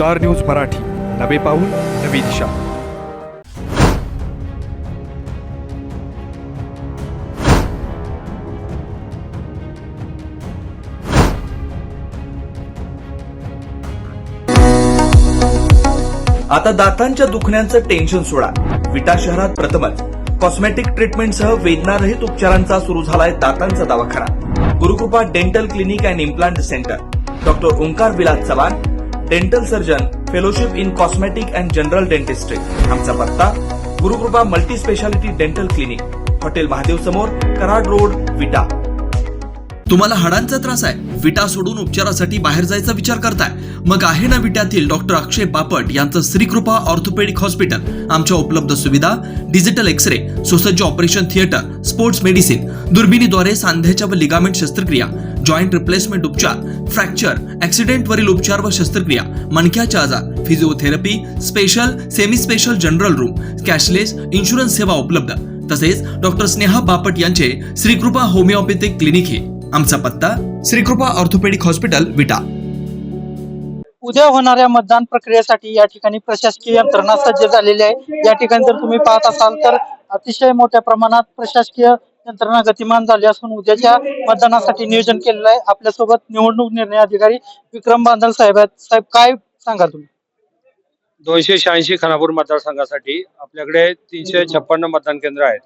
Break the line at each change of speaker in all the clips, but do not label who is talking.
Star news Marathi, नवे पाऊल नवी दिशा.
आता दातांच्या दुखण्याचं टेन्शन सोडा. विटा शहरात प्रथमच कॉस्मेटिक ट्रीटमेंटसह वेदनारहित उपचारांचा सुरू झालाय दातांचा दवाखाना. Gurukrupa dental clinic and implant centre. Doctor Omkar Vilas Chavan, dental surgeon, fellowship in cosmetic and general dentistry. आमचा पत्ता Gurukrupa multi speciality dental clinic, hotel Mahadev समोर, कराड रोड, विटा.
तुम्हाला हाडांचा त्रास आहे, विटा सोडून उपचारासाठी बाहेर जायचा विचार करताय? मग आहे ना विट्यातील डॉक्टर अक्षय बापट यांचं श्रीकृपा ऑर्थोपेडिक हॉस्पिटल. आमच्या उपलब्ध सुविधा: डिजिटल एक्सरे, सुसज्ज ऑपरेशन थिएटर, स्पोर्ट्स मेडिसिन, दुर्बिणीद्वारे सांध्याच्या व लिगामेंट शस्त्रक्रिया, जॉईंट रिप्लेसमेंट उपचार, फ्रॅक्चर, ऍक्सिडेंटवरील उपचार व शस्त्रक्रिया, मणक्याचे आजार, physiotherapy, special, semi special general room, cashless insurance सेवा उपलब्ध. तसेच डॉक्टर स्नेहा बापट यांचे श्रीकृपा होमिओपॅथिक क्लिनिक हे. आमचा पत्ता श्रीकृपा ऑर्थोपेडिक हॉस्पिटल, विटा.
उद्या होणाऱ्या मतदान प्रक्रियेसाठी या ठिकाणी प्रशासकीय यंत्रणा सज्ज झालेली आहे. या ठिकाणी जर तुम्ही पाहत असाल तर अतिशय मोठ्या प्रमाणात प्रशासकीय यंत्रणा गतिमान झाली असून उद्याच्या मतदानासाठी नियोजन केलेलं आहे. आपल्यासोबत निवडणूक निर्णय अधिकारी विक्रम बांदल साहेब आहेत. साहेब, काय सांगाल तुम्ही?
286 खानापूर मतदारसंघासाठी आपल्याकडे 356 मतदान केंद्र आहेत.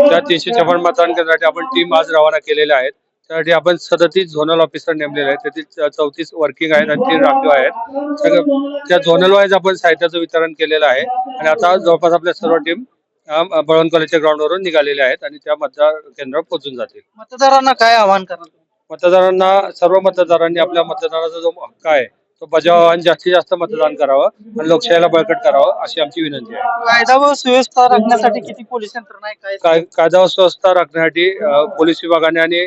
त्या 356 मतदान केंद्रासाठी आपण टीम आज रवाना केलेल्या आहेत. त्यासाठी आपण 37 झोनल ऑफिसर नेमलेले आहेत. त्यातील 34 वर्किंग आहेत आणि 3 राखीव आहेत. त्या झोनल वाईज आपण साहित्याचं वितरण केलेलं आहे आणि आता जवळपास आपल्या सर्व टीम बळवंत कॉलेजच्या ग्राउंडवरून निघालेल्या आहेत आणि त्या मतदार केंद्रावर पोहोचून जातील.
मतदारांना काय आवाहन करणार?
सर्व मतदारांनी आपल्या मतदानाचा जो हक्क आहे तो बजावावा आणि जास्तीत जास्त मतदान करावं आणि लोकशाहीला बळकट करावं अशी आमची विनंती आहे.
कायदा व सुव्यवस्था राखण्यासाठी किती पोलीस यंत्रणा आहे? काय
कायदा व सुव्यवस्था राखण्यासाठी पोलीस विभागाने आणि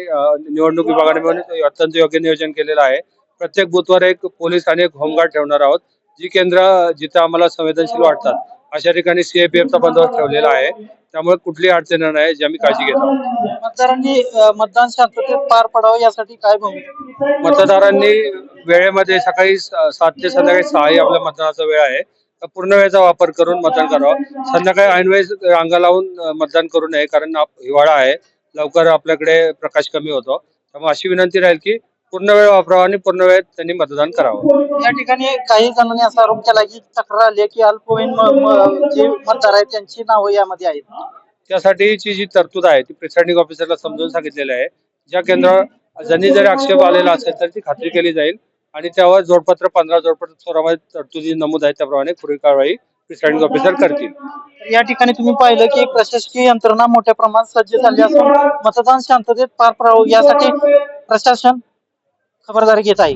निवडणूक विभागाने मिळून अत्यंत योग्य नियोजन केलेलं आहे. प्रत्येक बूथवर एक पोलीस आणि एक होमगार्ड ठेवणार आहोत. जी केंद्र जिथे आम्हाला संवेदनशील वाटतात अशा ठिकाणी सीआरपीएफचा बंदोबस्त ठेवलेला आहे. त्यामुळे कुठली अडचण नाही याची आम्ही काळजी घेत आहोत.
मतदारांनी मतदान शांततेत पार पडावं यासाठी काय भूमिका?
मतदारांनी वेळेमध्ये सकाळी 7 ते संध्याकाळी 6 ही आपल्या मतदानाचा वेळ आहे. पूर्ण वेळेचा वापर करून मतदान करावं. संध्याकाळी ऐनवेळेस रांगा लावून मतदान करू नये, कारण हिवाळा आहे, लवकर आपल्याकडे प्रकाश कमी होतो. त्यामुळे अशी विनंती राहील की पूर्ण वेळ वापरावा आणि पूर्ण वेळेत त्यांनी मतदान करावं.
या ठिकाणी काही जणांनी असा आरोप केला की तक्रार आली की अल्पवयीन जे मतदार आहेत त्यांची नावं यामध्ये आहेत.
त्यासाठीची जी तरतूद आहे ती प्रिसाइडिंग ऑफिसरला समजून सांगितलेली आहे. ज्या केंद्रावर जरी आक्षेप आलेला असेल तर ती खात्री केली जाईल आणि त्यावर जोडपत्र 15 जोडपत्र स्वरामध्ये तरतुदी नमूद आहे त्याप्रमाणे पुढील कारवाई प्रिसाइडिंग ऑफिसर करतील.
या ठिकाणी तुम्ही पाहिलं की प्रशासकीय यंत्रणा मोठ्या प्रमाणात सज्ज झाली असून मतदान शांततेत पार पडावं यासाठी प्रशासन खबरदारी घेत आहे.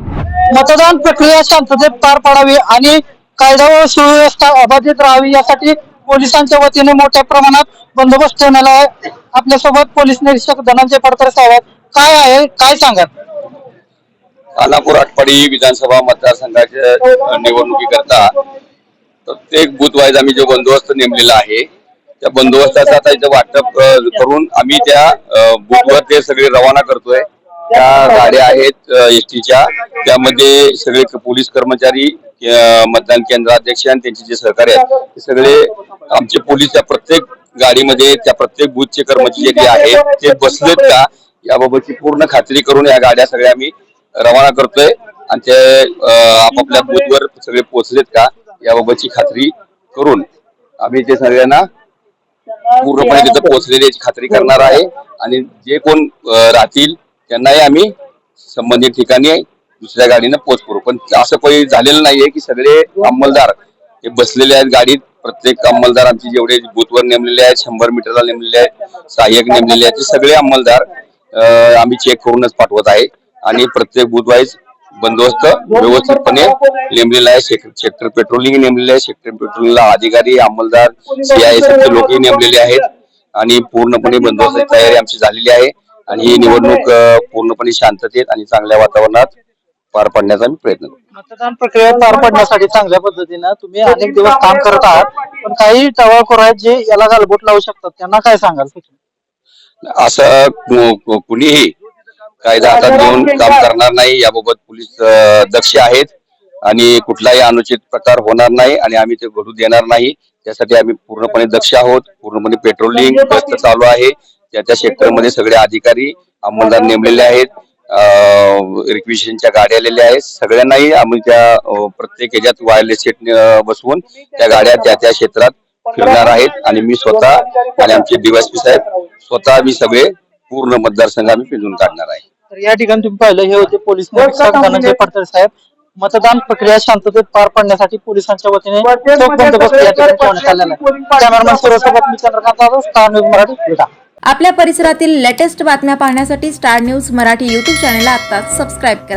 मतदान प्रक्रिया शांततेत पार पडावी आणि कायदा व सुव्यवस्था अबाधित राहावी यासाठी पोलिसांच्या वतीने मोठ्या प्रमाणात बंदोबस्त ठेवण्यात आहे. आपल्यासोबत पोलीस निरीक्षक धनंजय पडकर साहेब, काय आहे, काय सांगाल?
खानापूर आटपाडी विधानसभा मतदारसंघाच्या निवडणुकीकरता प्रत्येक बूथ वाईज आम्ही जो बंदोबस्त नेमलेला आहे त्या बंदोबस्ताचा आता इथं वाटप करून आम्ही त्या बूथवर ते सगळे रवाना करतोय. त्या गाड्या आहेत एसटीच्या, त्यामध्ये सगळे पोलीस कर्मचारी, मतदान केंद्राध्यक्ष आणि त्यांचे जे सहकारी आहेत ते सगळे आमचे पोलीस त्या प्रत्येक गाडीमध्ये त्या प्रत्येक बूथचे कर्मचारी जे आहेत ते बसलेत का याबाबतची पूर्ण खात्री करून या गाड्या सगळ्या आम्ही रवाना करतोय आणि ते आपापल्या बूथवर सगळे पोहोचलेत का याबाबतची खात्री करून आम्ही ते सगळ्यांना पूर्णपणे तिथं पोहोचलेली याची खात्री करणार आहे. आणि जे कोण राहतील त्यांनाही आम्ही संबंधित ठिकाणी दुसऱ्या गाडीनं पोच करू. पण असं काही झालेलं नाहीये की सगळे अंमलदार हे बसलेले आहेत गाडीत. प्रत्येक अंमलदार आमचे जेवढे बूथवर नेमलेले आहेत, 100 मीटरला नेमलेले आहेत, सहाय्यक नेमलेले आहेत, ते सगळे अंमलदार आम्ही चेक करूनच पाठवत आहे आणि प्रत्येक बूथ वाईज बंदोबस्त व्यवस्थितपणे नेमलेला आहे. सेक्टर पेट्रोलिंग नेमलेले आहे. सेक्टर पेट्रोलिंगला अधिकारी, अंमलदार, CISFचे लोकही नेमलेले आहेत आणि पूर्णपणे बंदोबस्त तयारी आमची झालेली आहे आणि ही निवडणूक पूर्णपणे शांततेत आणि चांगल्या वातावरणात पार पाडण्याचा आम्ही प्रयत्न करू.
मतदान प्रक्रिया पार पाडण्यासाठी चांगल्या पद्धतीनं तुम्ही अनेक दिवस काम करत आहात, पण काही टवाळखोर आहेत जे याला गालबोट लावू शकतात, त्यांना काय सांगाल?
असं कुणीही कायदा हातात घेऊन काम करणार नाही याबाबत पोलीस दक्ष आहेत आणि कुठलाही अनुचित प्रकार होणार नाही आणि आम्ही ते घडू देणार नाही. त्यासाठी आम्ही पूर्णपणे दक्ष आहोत. पूर्णपणे पेट्रोलिंग गस्त चालू आहे. त्या सेक्टरमध्ये सगळे अधिकारी अंमलदार नेमलेले आहेत. रिक्विजिशनच्या गाड्या आलेल्या आहेत. सगळ्यांनाही आम्ही त्या प्रत्येक ह्याच्यात वायरलेस सेट बसवून त्या गाड्या त्या क्षेत्रात फिरणार आहेत. आणि मी स्वतः आणि आमचे डीवायएसपी साहेब स्वतः आम्ही सगळे पूर्ण मतदारसंघ आम्ही पिंजून काढणार आहे.
तर या ठिकाणी तुम्ही पाहिलं हे होते पोलीस निरीक्षक धनंजय पडतळ साहेब. मतदान प्रक्रिया शांततेत पार पाडण्यासाठी पोलिसांच्या वतीने चोख बंदोबस्त या ठिकाणी ठेवण्यात आलेला आहे. कॅमेरामॅन सुरेशसोबत मी चंद्रकांत जाधव, स्टार न्यूज मराठी, विटा.
आपल्या परिसरातील लेटेस्ट बातम्या पाहण्यासाठी स्टार न्यूज मराठी यूट्यूब चॅनलला आत्ताच सबस्क्राईब करा.